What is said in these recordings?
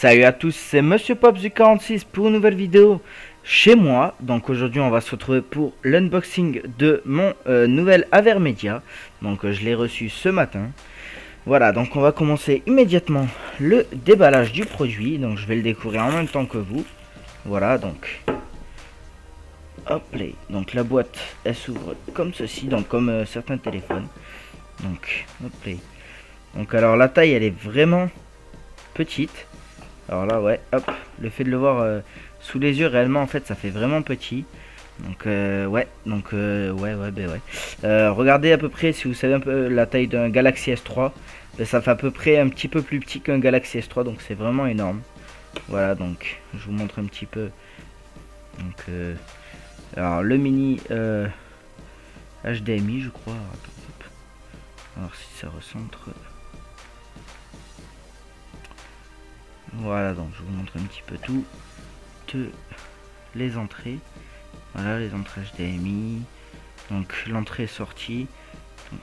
Salut à tous, c'est Monsieur Pops du 46 pour une nouvelle vidéo chez moi. Donc aujourd'hui on va se retrouver pour l'unboxing de mon nouvel Avermedia. Donc je l'ai reçu ce matin. Voilà, donc on va commencer immédiatement le déballage du produit. Donc je vais le découvrir en même temps que vous. Voilà, donc hop là. Donc la boîte elle s'ouvre comme ceci, donc comme certains téléphones. Donc hop là. Donc alors la taille elle est vraiment petite. Alors là ouais, hop, le fait de le voir sous les yeux réellement en fait ça fait vraiment petit. Donc ouais, donc regardez à peu près si vous savez un peu la taille d'un Galaxy S3. Ça fait à peu près un petit peu plus petit qu'un Galaxy S3, donc c'est vraiment énorme. Voilà, donc je vous montre un petit peu. Donc alors le mini HDMI je crois. Attends, hop. Alors si ça recentre. Voilà, donc je vous montre un petit peu tout de les entrées. Voilà les entrées HDMI. Donc l'entrée sortie. Donc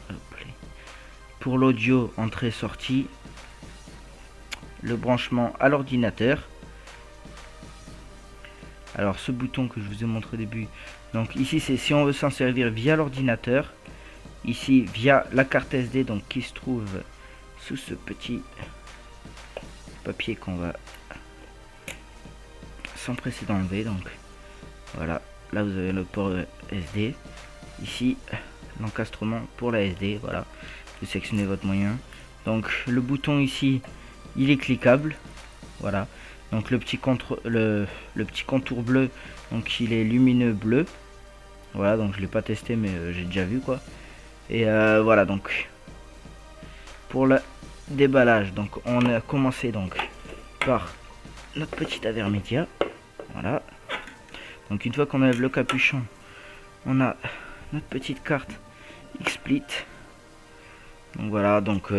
hop là. Pour l'audio, entrée sortie. Le branchement à l'ordinateur. Alors ce bouton que je vous ai montré au début. Donc ici c'est si on veut s'en servir via l'ordinateur. Ici via la carte SD donc qui se trouve sous ce petit papier qu'on va s'empresser d'enlever. Donc voilà, là vous avez le port SD, ici l'encastrement pour la SD. Voilà, vous sélectionnez votre moyen. Donc le bouton ici il est cliquable. Voilà, donc le petit contour bleu, donc il est lumineux bleu. Voilà, donc je l'ai pas testé mais j'ai déjà vu quoi. Et voilà, donc pour le déballage, donc on a commencé donc par notre petit Avermedia. Voilà, donc une fois qu'on enlève le capuchon, on a notre petite carte XSplit. Donc voilà, donc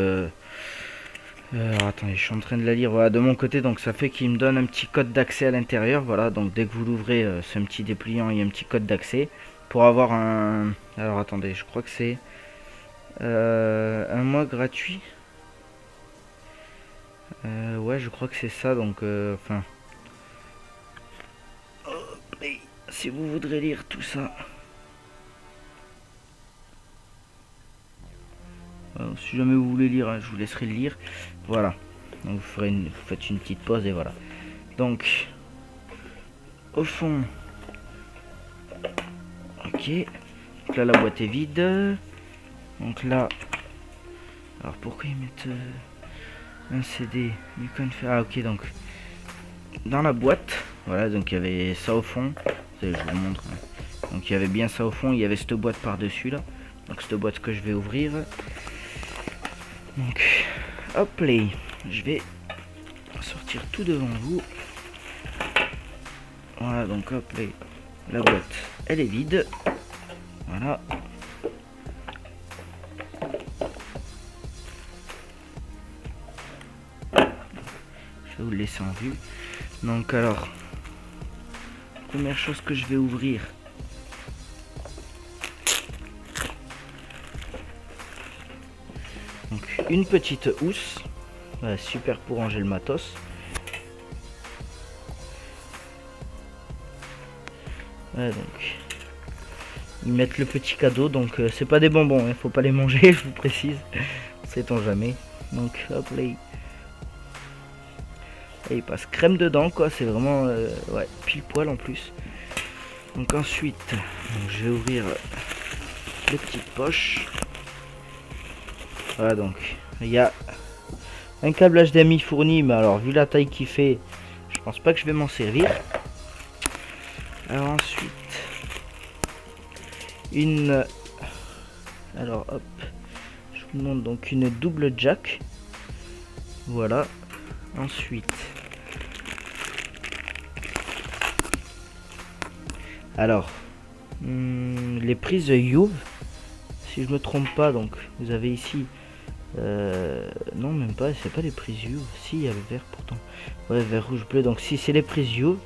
attendez, je suis en train de la lire. Voilà, de mon côté, donc ça fait qu'il me donne un petit code d'accès à l'intérieur. Voilà, donc dès que vous l'ouvrez, ce petit dépliant, il y a un petit code d'accès pour avoir un. Alors attendez, je crois que c'est un mois gratuit. Ouais, je crois que c'est ça. Donc enfin, si vous voudrez lire tout ça, si jamais vous voulez lire, hein, je vous laisserai le lire. Voilà, donc vous faites une petite pause et voilà. Donc au fond, ok, donc là la boîte est vide. Donc là, alors pourquoi ils mettent un CD you can faire. Ah ok, donc dans la boîte, voilà, donc il y avait ça au fond. Je vous montre. Donc il y avait bien ça au fond, il y avait cette boîte par dessus là. Donc cette boîte que je vais ouvrir. Donc hop là, je vais sortir tout devant vous. Voilà, donc hop là, la boîte elle est vide. Voilà. Je vais vous le laisser en vue. Donc alors, première chose que je vais ouvrir, donc une petite housse. Voilà, super pour ranger le matos. Voilà, donc ils mettent le petit cadeau, donc c'est pas des bonbons, il faut pas les manger, je vous précise, sait-on jamais. Donc hop là, et il passe crème dedans quoi, c'est vraiment ouais, pile poil en plus. Donc ensuite donc, je vais ouvrir les petites poches. Voilà, donc il y a un câble HDMI fourni, mais alors vu la taille qu'il fait, je pense pas que je vais m'en servir. Alors ensuite une, alors hop, je vous montre donc une double jack. Voilà, ensuite alors les prises Juve, si je me trompe pas, donc vous avez ici non même pas, c'est pas les prises Juve, si il y avait vert pourtant, ouais vert rouge bleu, donc si c'est les prises Juve.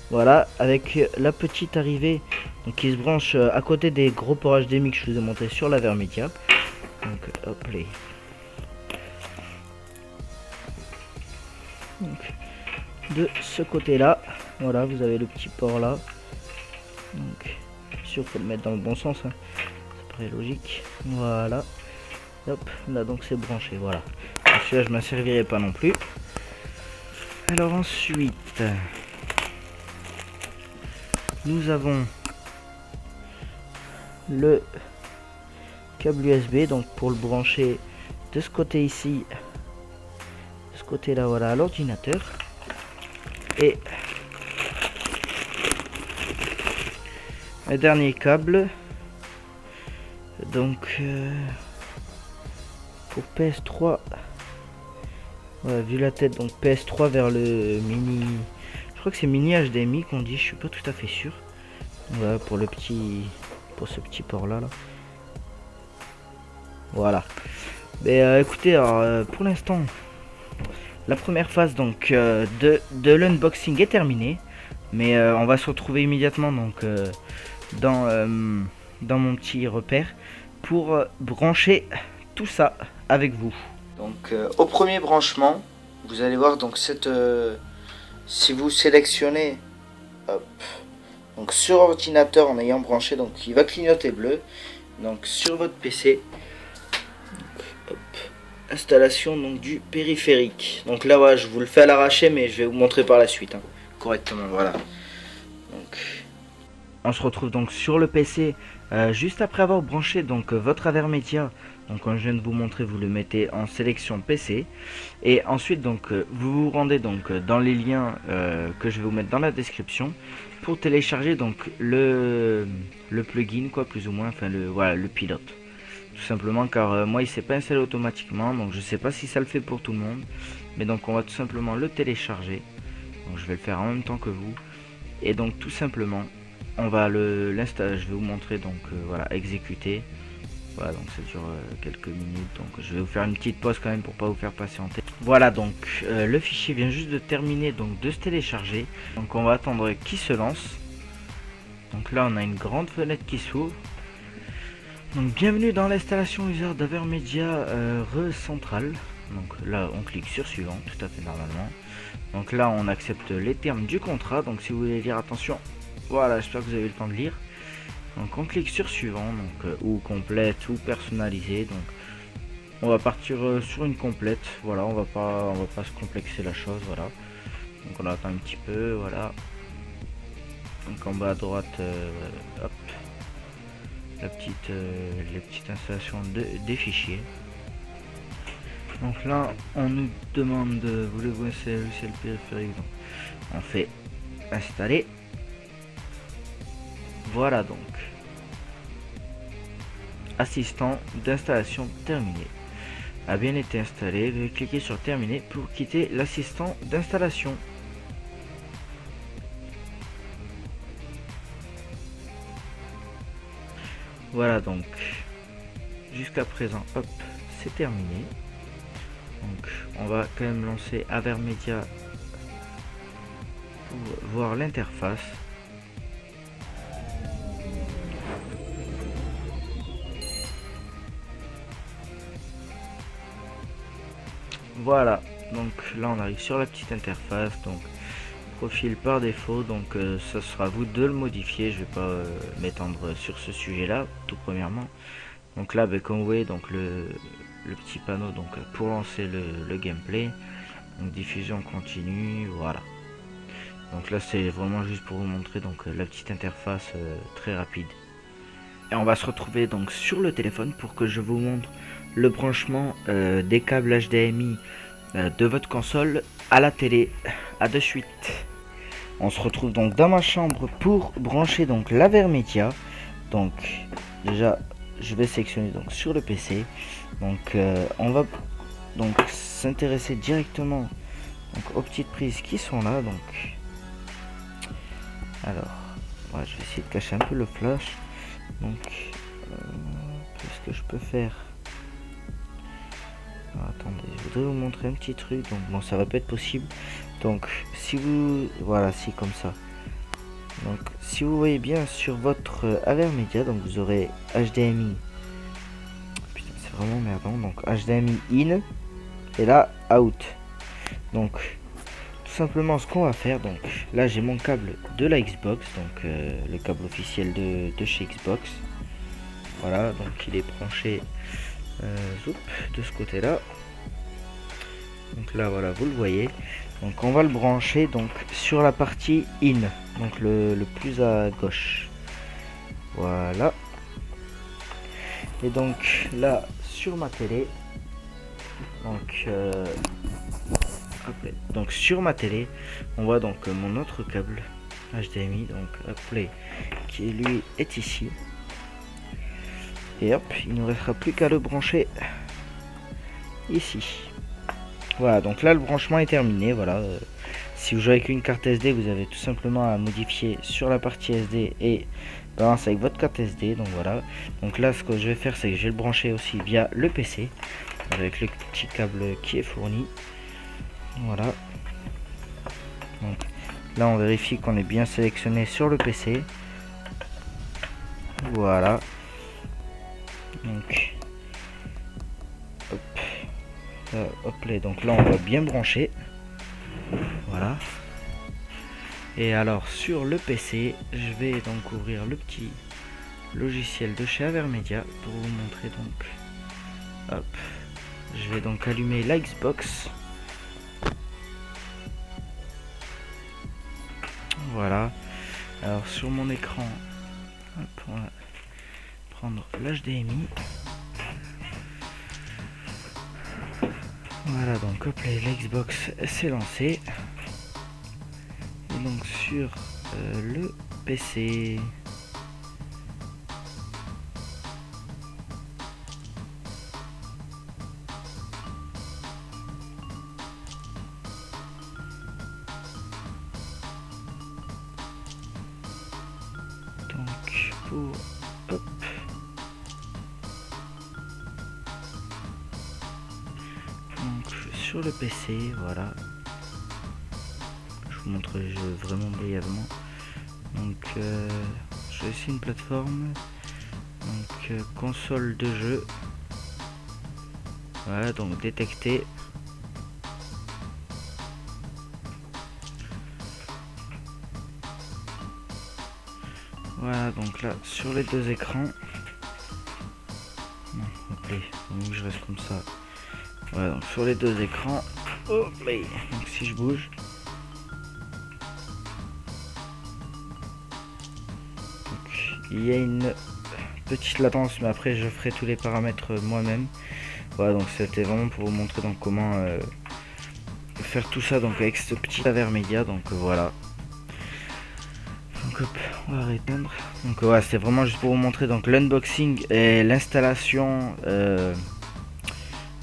Voilà, avec la petite arrivée donc qui se branche à côté des gros ports HDMI que je vous ai montré sur l'Avermedia. Donc hop là. Donc, de ce côté là, voilà, vous avez le petit port là. Donc sûr, faut le mettre dans le bon sens, hein. Ça paraît logique. Voilà, hop, là donc c'est branché, voilà. Celui-là je m'en servirai pas non plus. Alors ensuite nous avons le câble USB, donc pour le brancher de ce côté ici, de ce côté là, voilà, à l'ordinateur. Et le dernier câble, donc pour PS3, voilà, vu la tête, donc PS3 vers le mini, je crois que c'est mini HDMI qu'on dit, je suis pas tout à fait sûr. Voilà, pour le petit, pour ce petit port là, voilà. Mais écoutez, alors, pour l'instant la première phase donc de l'unboxing est terminée, mais on va se retrouver immédiatement donc dans mon petit repère pour brancher tout ça avec vous. Donc au premier branchement, vous allez voir donc cette si vous sélectionnez, hop, donc sur ordinateur en ayant branché, donc il va clignoter bleu. Donc sur votre PC, hop, installation donc du périphérique. Donc là voilà, je vous le fais à l'arraché, mais je vais vous montrer par la suite, hein, correctement. Voilà. Donc on se retrouve donc sur le PC juste après avoir branché donc votre Avermedia. Donc comme je viens de vous montrer, vous le mettez en sélection PC et ensuite donc vous vous rendez donc dans les liens que je vais vous mettre dans la description pour télécharger donc le plugin, quoi, plus ou moins, enfin voilà, le pilote, tout simplement, car moi il s'est pas installé automatiquement, donc je sais pas si ça le fait pour tout le monde, mais donc on va tout simplement le télécharger. Donc je vais le faire en même temps que vous, et donc tout simplement on va l'installer. Je vais vous montrer, donc voilà, exécuter. Voilà, donc ça dure quelques minutes, donc je vais vous faire une petite pause quand même pour pas vous faire patienter. Voilà, donc le fichier vient juste de terminer donc de se télécharger, donc on va attendre qu'il se lance. Donc là on a une grande fenêtre qui s'ouvre. Donc bienvenue dans l'installation user d'Avermedia Central. Donc là on clique sur suivant, tout à fait normalement. Donc là on accepte les termes du contrat, donc si vous voulez lire, attention, voilà, j'espère que vous avez le temps de lire. Donc on clique sur suivant, donc ou complète ou personnalisé. Donc on va partir sur une complète. Voilà, on va pas se complexer la chose. Voilà, donc on attend un petit peu. Voilà, donc en bas à droite, hop, les petites installations des fichiers. Donc là on nous demande voulez-vous installer le périphérique, donc on fait installer. Voilà, donc assistant d'installation terminé a bien été installé. Veuillez cliquer sur terminer pour quitter l'assistant d'installation. Voilà, donc jusqu'à présent, hop, c'est terminé. Donc on va quand même lancer Avermedia pour voir l'interface. Voilà, donc là on arrive sur la petite interface, donc profil par défaut, donc ça sera à vous de le modifier. Je vais pas m'étendre sur ce sujet là tout premièrement. Donc là comme vous voyez, donc le petit panneau donc pour lancer le gameplay, donc diffusion continue, voilà. Donc là c'est vraiment juste pour vous montrer donc la petite interface très rapide. Et on va se retrouver donc sur le téléphone pour que je vous montre le branchement des câbles HDMI de votre console à la télé. À de suite. On se retrouve donc dans ma chambre pour brancher donc l'Avermedia. Donc déjà je vais sélectionner donc sur le PC. Donc on va donc s'intéresser directement donc aux petites prises qui sont là. Donc alors ouais, je vais essayer de cacher un peu le flash. Donc qu'est-ce que je peux faire? Alors, attendez, je voudrais vous montrer un petit truc. Donc bon, ça va pas être possible. Donc si vous, voilà, si comme ça. Donc si vous voyez bien sur votre Avermedia, donc vous aurez HDMI. Putain, c'est vraiment merdant. Donc HDMI in et là out. Donc simplement ce qu'on va faire. Donc là j'ai mon câble de la Xbox, donc le câble officiel de chez Xbox. Voilà, donc il est branché de ce côté là. Donc là voilà, vous le voyez. Donc on va le brancher donc sur la partie in, donc le plus à gauche. Voilà. Et donc là sur ma télé, donc sur ma télé, on voit donc mon autre câble HDMI, donc Play, qui lui est ici. Et hop, il ne nous restera plus qu'à le brancher ici. Voilà, donc là le branchement est terminé. Voilà, si vous jouez avec une carte SD, vous avez tout simplement à modifier sur la partie SD et balancer avec votre carte SD. Donc voilà, donc là ce que je vais faire, c'est que je vais le brancher aussi via le PC avec le petit câble qui est fourni. Voilà, donc là on vérifie qu'on est bien sélectionné sur le PC. Voilà, donc hop là, donc là on va bien brancher. Voilà, et alors sur le PC je vais donc ouvrir le petit logiciel de chez Avermedia pour vous montrer. Donc hop, je vais donc allumer la Xbox. Voilà, alors sur mon écran, hop, on va prendre l'HDMI. Voilà, donc hop, la Xbox s'est lancée. Et donc sur le PC, donc pour hop, donc sur le PC, voilà, je vous montre les jeux vraiment brièvement. Donc je vais essayer une plateforme, donc console de jeu. Voilà, donc détecter. Voilà, donc là sur les deux écrans, non, hop là, donc je reste comme ça. Voilà, donc sur les deux écrans, hop là, donc si je bouge, donc, il y a une petite latence, mais après je ferai tous les paramètres moi-même. Voilà, donc c'était vraiment pour vous montrer donc comment faire tout ça donc avec ce petit Avermedia. Donc voilà, donc hop, on va répondre. Donc voilà, c'était vraiment juste pour vous montrer donc l'unboxing et l'installation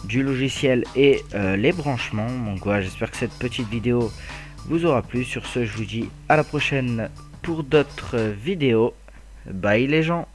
du logiciel et les branchements. Donc voilà, j'espère que cette petite vidéo vous aura plu. Sur ce, je vous dis à la prochaine pour d'autres vidéos. Bye les gens.